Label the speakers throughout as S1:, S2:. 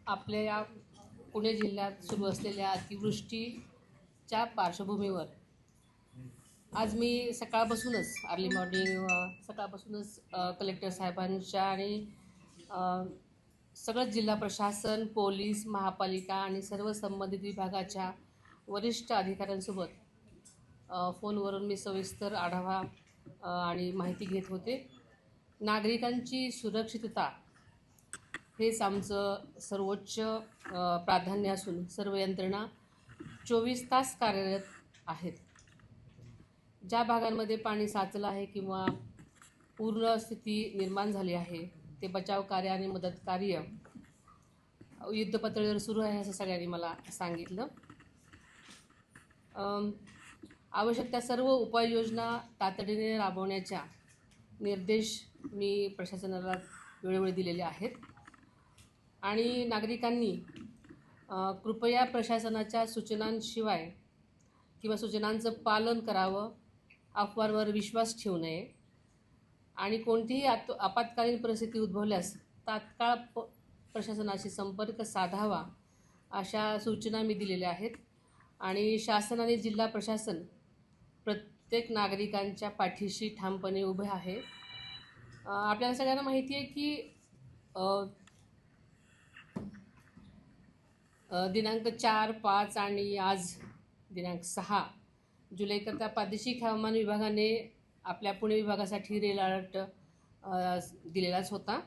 S1: आपल्या या पुणे जिल्ह्यात सुरू असलेल्या अतिवृष्टीच्या पार्श्वभूमीवर आज मी सकाळपासूनच अर्ली मॉर्निंग सकाळपासूनच कलेक्टर साहेबांच्या आणि सगळं जिल्हा प्रशासन, पोलीस, महापालिका आणि सर्व संबंधित विभागाच्या वरिष्ठ अधिकाऱ्यांसोबत फोनवरून मी सविस्तर आढावा आणि माहिती घेत होते. नागरिकांची सुरक्षितता हेच आमचं सर्वोच्च प्राधान्य असून सर्व यंत्रणा 24 तास कार्यरत आहेत. ज्या भागांमध्ये पाणी साचलं आहे किंवा पूर्ण स्थिती निर्माण झाली आहे ते बचाव कार्य आणि मदत कार्य युद्धपातळीवर सुरू आहे असं सगळ्यांनी मला सांगितलं. आवश्यक त्या सर्व उपाययोजना तातडीने राबवण्याच्या निर्देश मी प्रशासनाला वेळोवेळी दिलेले आहेत आणि नागरिकांनी कृपया प्रशासनाच्या सूचनांशिवाय किंवा सूचनांचं पालन करावं, अफवांवर विश्वास ठेवू नये आणि कोणतीही आपत्कालीन परिस्थिती उद्भवल्यास तात्काळ प्रशासनाशी संपर्क साधावा अशा सूचना मी दिलेल्या आहेत. आणि शासन आणि जिल्हा प्रशासन प्रत्येक नागरिकांच्या पाठीशी ठामपणे उभे आहे. आपल्याला सगळ्यांना माहिती आहे की दिनांक 4, 5 आणि आज दिनांक 6 जुलैकरता प्रादेशिक हवामान विभागाने आपल्या पुणे विभागासाठी रेड अलर्ट दिलेलाच होता.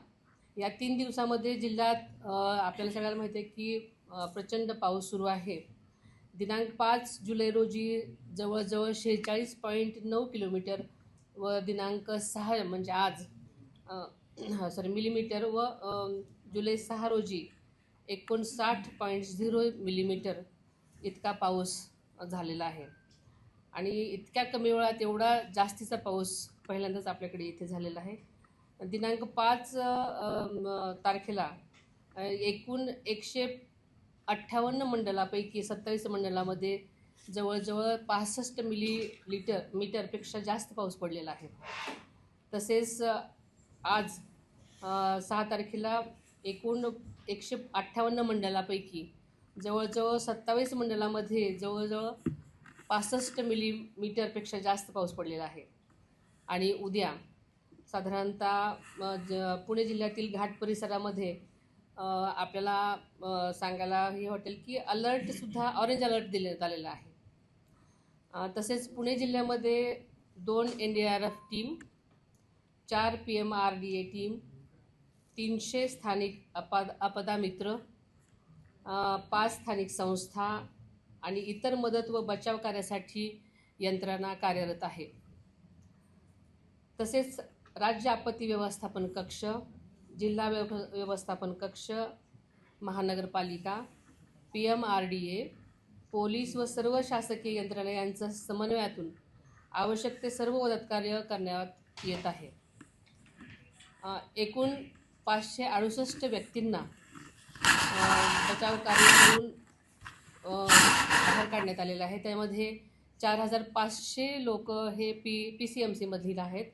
S1: या 3 दिवसामध्ये जिल्ह्यात आपल्याला सगळ्यांना माहिती आहे की प्रचंड पाऊस सुरू आहे. दिनांक 5 जुलै रोजी जवळजवळ 46.9 किलोमीटर व दिनांक 6 म्हणजे आज मिलीमीटर व जुलै 6 रोजी 59.0 मिलीमीटर इतका पाऊस झालेला आहे. आणि इतक्या कमी वेळात एवढा जास्तीचा पाऊस पहिल्यांदाच आपल्याकडे इथे झालेला आहे. दिनांक 5 तारखेला एकूण 158 मंडलापैकी 27 मंडलामध्ये जवळजवळ 65 मीटरपेक्षा जास्त पाऊस पडलेला आहे. तसेच आज 6 तारखेला एकूण 158 मंडलापैकी जवळजवळ 27 मंडलामध्ये जवळजवळ 65 मिलीमीटरपेक्षा जास्त पाऊस पडलेला आहे. आणि उद्या साधारणतः पुणे जिल्ह्यातील घाट परिसरामध्ये आपल्याला सांगायला हे वाटेल की अलर्टसुद्धा ऑरेंज अलर्ट देण्यात आलेला आहे. तसेच पुणे जिल्ह्यामध्ये 2 NDRF टीम, 4 PMRDA टीम, 300 स्थानिक आपदा मित्र, 5 स्थानिक संस्था आणि इतर मदत व बचाव कार्यासाठी यंत्रणा कार्यरत आहे. तसेच राज्य आपत्ती व्यवस्थापन कक्ष, जिल्हा व्यवस्थापन कक्ष, महानगरपालिका, PMRDA, पोलीस व सर्व शासकीय यंत्रणा यांच्या समन्वयातून आवश्यक ते सर्व मदत कार्य करण्यात येत आहे. एकूण 568 व्यक्तींना बचाव कार्य करून बाहेर काढण्यात आलेलं आहे. त्यामध्ये 4,500 लोक हे PCMC मधील आहेत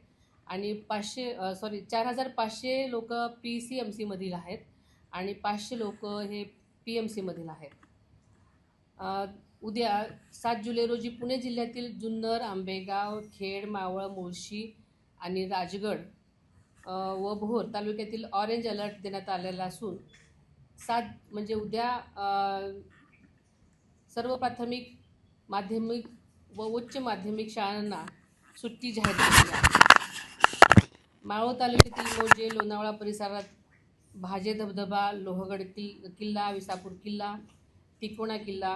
S1: आणि 4,500 लोक PCMC मधील आहेत आणि 500 लोक हे PMC मधील आहेत. उद्या 7 जुलै रोजी पुणे जिल्ह्यातील जुन्नर, आंबेगाव, खेड, मावळ, मुळशी आणि राजगड व भोर तालुक्यातील ऑरेंज अलर्ट देण्यात आलेला असून 7 म्हणजे उद्या सर्व प्राथमिक, माध्यमिक व उच्च माध्यमिक शाळांना सुट्टी जाहीर केली आहे. मावळ तालुक्यातील मौजे, लोणावळा परिसरात भाजे धबधबा, लोहगड किल्ला, विसापूर किल्ला, तिकोणा किल्ला,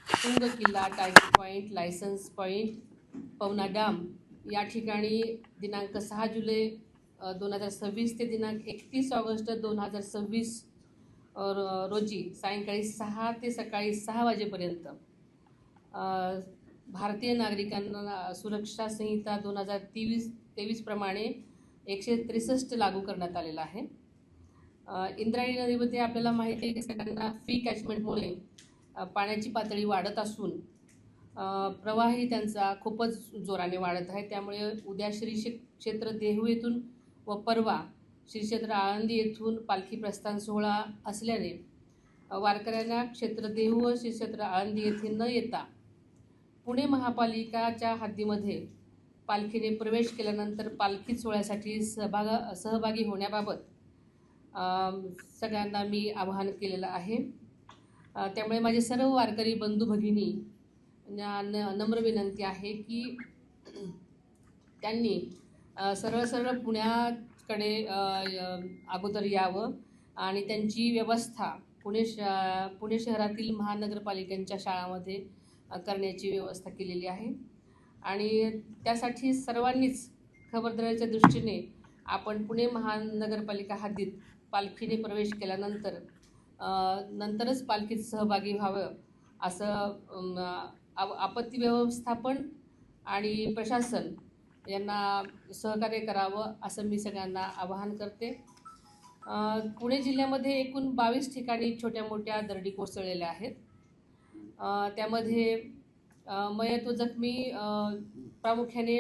S1: तुंग किल्ला, tiger point, licence point, Pavana dam या ठिकाणी दिनांक 6 जुलै 2026 ते दिनांक 31 ऑगस्ट 2026 रोजी सायंकाळी 6 ते सकाळी 6 वाजेपर्यंत भारतीय नागरिकांना सुरक्षा संहिता 2023 प्रमाणे 163 लागू करण्यात आलेला आहे. इंद्रायणी नदीमध्ये आपल्याला माहिती आहे की सगळ्यांना फ्री कॅचमेंटमुळे पाण्याची पातळी वाढत असून प्रवाहही त्यांचा खूपच जोराने वाढत आहे. त्यामुळे उद्या श्री क्षेत्र देहू येथून व परवा श्री क्षेत्र आळंदी येथून पालखी प्रस्थान सोहळा असल्याने वारकऱ्यांना क्षेत्र देहू व श्री क्षेत्र आळंदी येथे न येता पुणे महापालिकाच्या हद्दीमध्ये पालखीने प्रवेश केल्यानंतर पालखी सोहळ्यासाठी सहभागी होण्याबाबत सगळ्यांना मी आवाहन केलेलं आहे. त्यामुळे माझे सर्व वारकरी बंधू भगिनी नम्र विनंती आहे की त्यांनी सरळ पुण्याकडे अगोदर यावं आणि त्यांची व्यवस्था पुणे शहरातील महानगरपालिकांच्या शाळांमध्ये करण्याची व्यवस्था केलेली आहे. आणि त्यासाठी सर्वांनीच खबरदारीच्या दृष्टीने आपण पुणे महानगरपालिका हद्दीत पालखीने प्रवेश केल्यानंतर नंतरच पालखीत सहभागी व्हावं असं आपत्ती व्यवस्थापन आणि प्रशासन यांना सहकार्य करावं असं मी सगळ्यांना आवाहन करते. पुणे जिल्ह्यामध्ये एकूण 22 ठिकाणी छोट्या मोठ्या दरडी कोसळलेल्या आहेत. त्यामध्ये मयत व जखमी प्रामुख्याने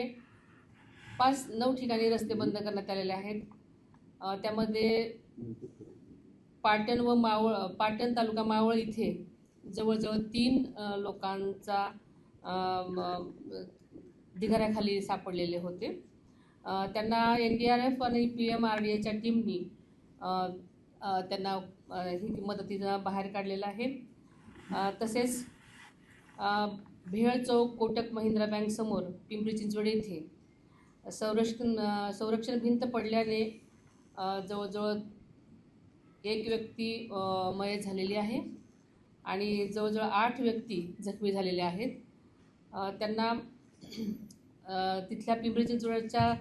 S1: 9 ठिकाणी रस्ते बंद करण्यात आलेले आहेत. त्यामध्ये पाटण तालुका मावळ इथे जवळजवळ 3 लोकांचा ढिगाऱ्याखाली सापडलेले होते. त्यांना NDRF आणि PMRDAच्या टीमनी त्यांना ही मदतीनं बाहेर काढलेलं आहे. तसेच भेळ चौक कोटक महिंद्रा बँक समोर पिंपरी चिंचवड येथे संरक्षण भिंत पडल्याने जवळजवळ 1 व्यक्ती मयत झालेली आहे आणि जवळजवळ 8 व्यक्ती जखमी झालेल्या आहेत. त्यांना तिथल्या पिंपरी चिंचवडच्या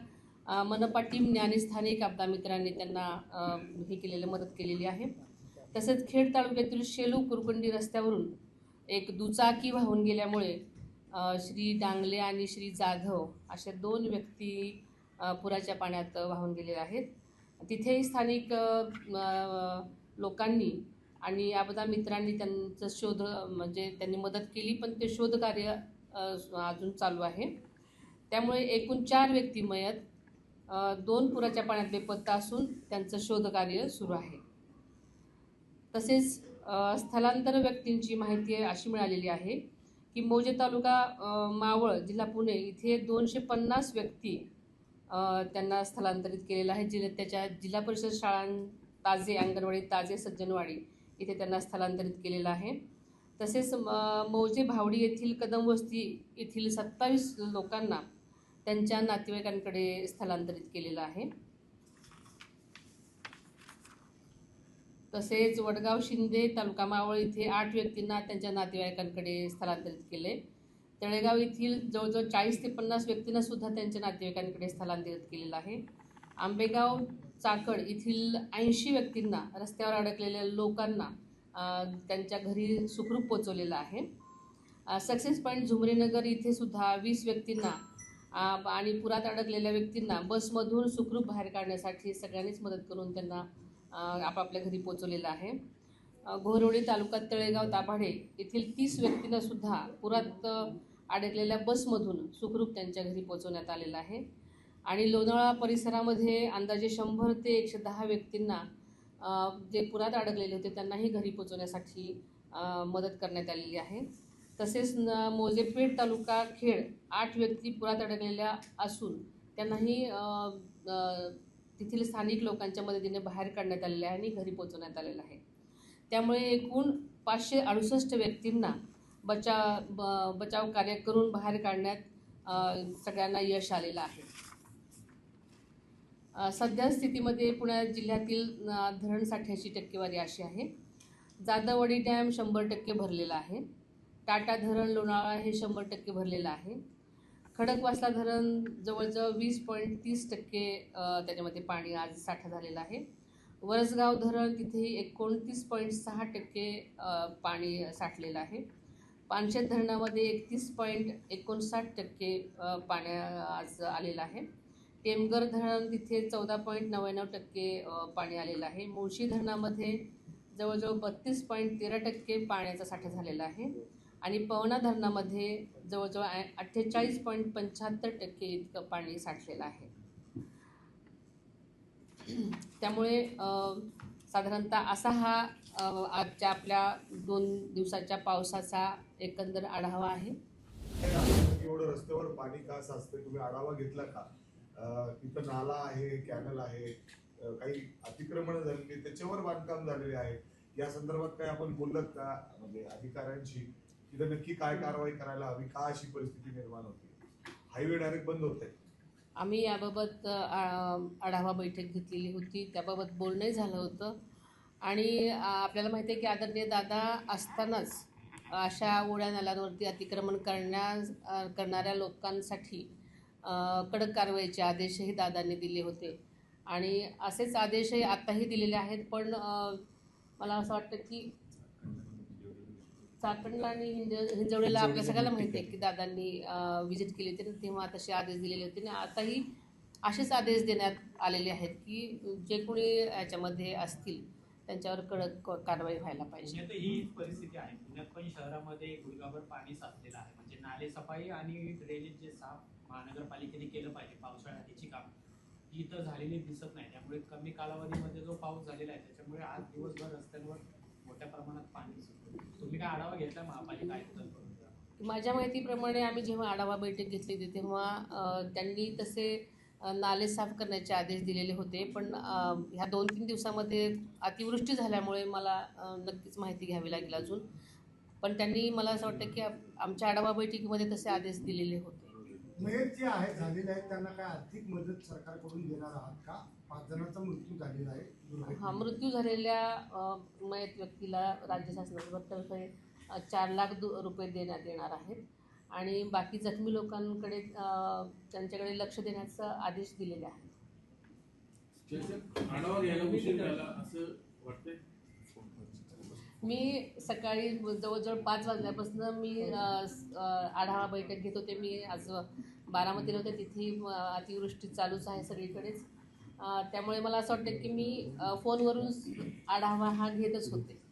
S1: मनपा टीमने आणि स्थानिक आपदा मित्रांनी त्यांना मदत केलेली आहे. तसेच खेड तालुक्यातील शेलू कुरकुंडी रस्त्यावरून एक दुचाकी वाहून गेल्यामुळे श्री डांगले आणि श्री जाधव अशा 2 व्यक्ती पुराच्या पाण्यात वाहून गेलेले आहेत. तिथेही स्थानिक लोकांनी आणि आपदा मित्रांनी त्यांचं त्यांनी मदत केली, पण ते शोधकार्य अजून चालू आहे. त्यामुळे एकूण 4 व्यक्ती मयत, 2 पुराच्या पाण्यात बेपत्ता असून त्यांचं शोधकार्य सुरू आहे. तसेच स्थलांतर व्यक्तींची माहिती अशी मिळालेली आहे की मौजे तालुका मावळ जिल्हा पुणे इथे 250 व्यक्ती त्यांना स्थलांतरित केलेलं आहे. त्याच्या जिल्हा परिषद शाळां ताजे, अंगणवाडी ताजे, सज्जनवाडी इथे त्यांना स्थलांतरित केलेलं आहे. तसेच मौजे भावडी येथील कदमवस्ती येथील 27 लोकांना त्यांच्या नातेवाईकांकडे स्थलांतरित केलेलं आहे. तसेच वडगाव शिंदे तालुका मावळ इथे 8 व्यक्तींना त्यांच्या नातेवाईकांकडे स्थलांतरित केले. तळेगाव येथील जवळजवळ 40 ते 50 व्यक्तींना सुद्धा त्यांच्या नातेवाईकांकडे स्थलांतरित केलेलं आहे. आंबेगाव चाकड येथील 80 व्यक्तींना रस्त्यावर अडकलेल्या लोकांना त्यांच्या घरी सुखरूप पोचवलेलं आहे. सक्सेस पॉईंट झुमरीनगर इथे सुद्धा 20 व्यक्तींना आणि पुरात अडकलेल्या व्यक्तींना बसमधून सुखरूप बाहेर काढण्यासाठी सगळ्यांनीच मदत करून त्यांना आपापल्या घरी पोचवलेलं आहे. घोरवडी तालुक्यात तळेगाव दाभाडे येथील 30 व्यक्तींना सुद्धा पुरात अडकलेल्या बसमधून सुखरूप त्यांच्या घरी पोचवण्यात आलेलं आहे. आणि लोणावळा परिसरामध्ये अंदाजे 100 ते 110 व्यक्तींना जे पुरात अडकलेले होते त्यांनाही घरी पोचवण्यासाठी मदत करण्यात आलेली आहे. तसेच मोजेपेठ तालुका खेड 8 व्यक्ती पुरात अडकलेल्या असून त्यांनाही तेथील स्थानिक लोकांच्या मदतीने बाहेर काढण्यात आलेले आहे आणि घरी पोचवण्यात आलेलं आहे. त्यामुळे एकूण 568 व्यक्तींना बचाव कार्य करून बाहेर काढण्यात सगळ्यांना यश आलेलं आहे. सध्या स्थितीमध्ये पुणे जिल्ह्यातील धरण साठ्याची टक्केवारी अशी आहे. जाधववाडी डॅम 100% भरलेला आहे. टाटा धरण लोणावळा हे 100% भरलेलं आहे. खडकवासला धरण जवळजवळ 20.30% त्याच्यामध्ये पाणी आज साठा झालेला आहे. वरसगाव धरण तिथेही 29.6% पाणी साठलेलं आहे. पानशेत धरणामध्ये 31.59% पाणी आज आलेलं आहे. टेमघर धरण तिथे 14.99% पाणी आलेलं आहे. मुळशी धरणामध्ये जवळजवळ 32.13% पाण्याचा साठा झालेला आहे. आणि पवना धरणामध्ये जवळजवळ 48.75% इतकं पाणी साठलेलं आहे. त्यामुळे साधारणतः असा हा आजच्या आपल्या 2 दिवसाच्या पावसाचा एकंदर आढावा आहे.
S2: एवढं रस्त्यावर पाणी का साचतंय, तुम्ही आढावा घेतला का? तिथं नाला आहे, कॅनल आहे, काही अतिक्रमण झालेली त्याच्यावर बांधकाम झालेले आहे, या संदर्भात काय आपण बोललात का म्हणजे अधिकाऱ्यांशी? तिथं नक्की काय कारवाई करायला हवी, का अशी परिस्थिती निर्माण होते? हायवे डायरेक्ट बंद होत आहे.
S1: आम्ही याबाबत आढावा बैठक घेतलेली होती, त्याबाबत बोलणंही झालं होतं आणि आपल्याला माहिती आहे की आदरणीय दादा असतानाच अशा ओढ्या नाल्यांवरती अतिक्रमण करणाऱ्या लोकांसाठी कडक कारवाईचे आदेशही दादांनी दिले होते आणि असेच आदेशही आत्ताही दिलेले आहेत. पण मला असं वाटतं की चाकणला आणि हिंजवडीला आपल्या सगळ्याला माहिती आहे की दादांनी व्हिजिट केली होती आणि तेव्हा तसे आदेश दिलेले होते आणि आताही असेच आदेश देण्यात आलेले आहेत की जे कोणी याच्यामध्ये असतील त्यांच्यावर कडक कारवाई व्हायला पाहिजे.
S3: पुण्यात ही परिस्थिती आहे. पुण्यात पण शहरामध्ये गुडघाभर पाणी साचलेलं आहे. म्हणजे नाले सफाई आणि ड्रेनेज जे साफ महानगरपालिकेने केलं पाहिजे पावसाळ्याची काम ही इथं झालेली दिसत नाही. त्यामुळे कमी कालावधीमध्ये जो पाऊस झालेला आहे त्याच्यामुळे आज दिवसभर रस्त्यांवर मोठ्या प्रमाणात पाणी सुटलं. तुम्ही काय आढावा घेतला महापालिका आयुक्त?
S1: माझ्या माहितीप्रमाणे आम्ही जेव्हा आढावा बैठक घेतली होती तेव्हा त्यांनी तसे नाले साफ करण्याचे आदेश दिलेले होते. पण ह्या 2-3 दिवसामध्ये अतिवृष्टी झाल्यामुळे मला नक्कीच माहिती घ्यावी लागेल अजून. पण त्यांनी मला असं वाटतं की आमच्या आढावा बैठकीमध्ये तसे आदेश दिलेले होते.
S4: मयत जे आहे झालेले आहेत त्यांना काय आर्थिक मदत सरकारकडून देणार आहात का? 5 जणांचा मृत्यू झालेला आहे.
S1: हा, मृत्यू झालेल्या मयत व्यक्तीला राज्य शासनातर्फे 4 लाख रुपये देण्यात येणार आहेत आणि बाकी जखमी लोकांकडे त्यांच्याकडे लक्ष देण्याचा आदेश दिलेले आहेत.
S5: आढावा घ्यायला उशीर झाला असं वाटतंय?
S1: मी सकाळी जवळजवळ 5 वाजल्यापासून मी आढावा बैठक घेत होते. मी आज बारामतीला होते, तिथे अतिवृष्टी चालूच आहे सगळीकडेच. त्यामुळे मला असं वाटतं की मी फोनवरून आढावा हा घेतच होते.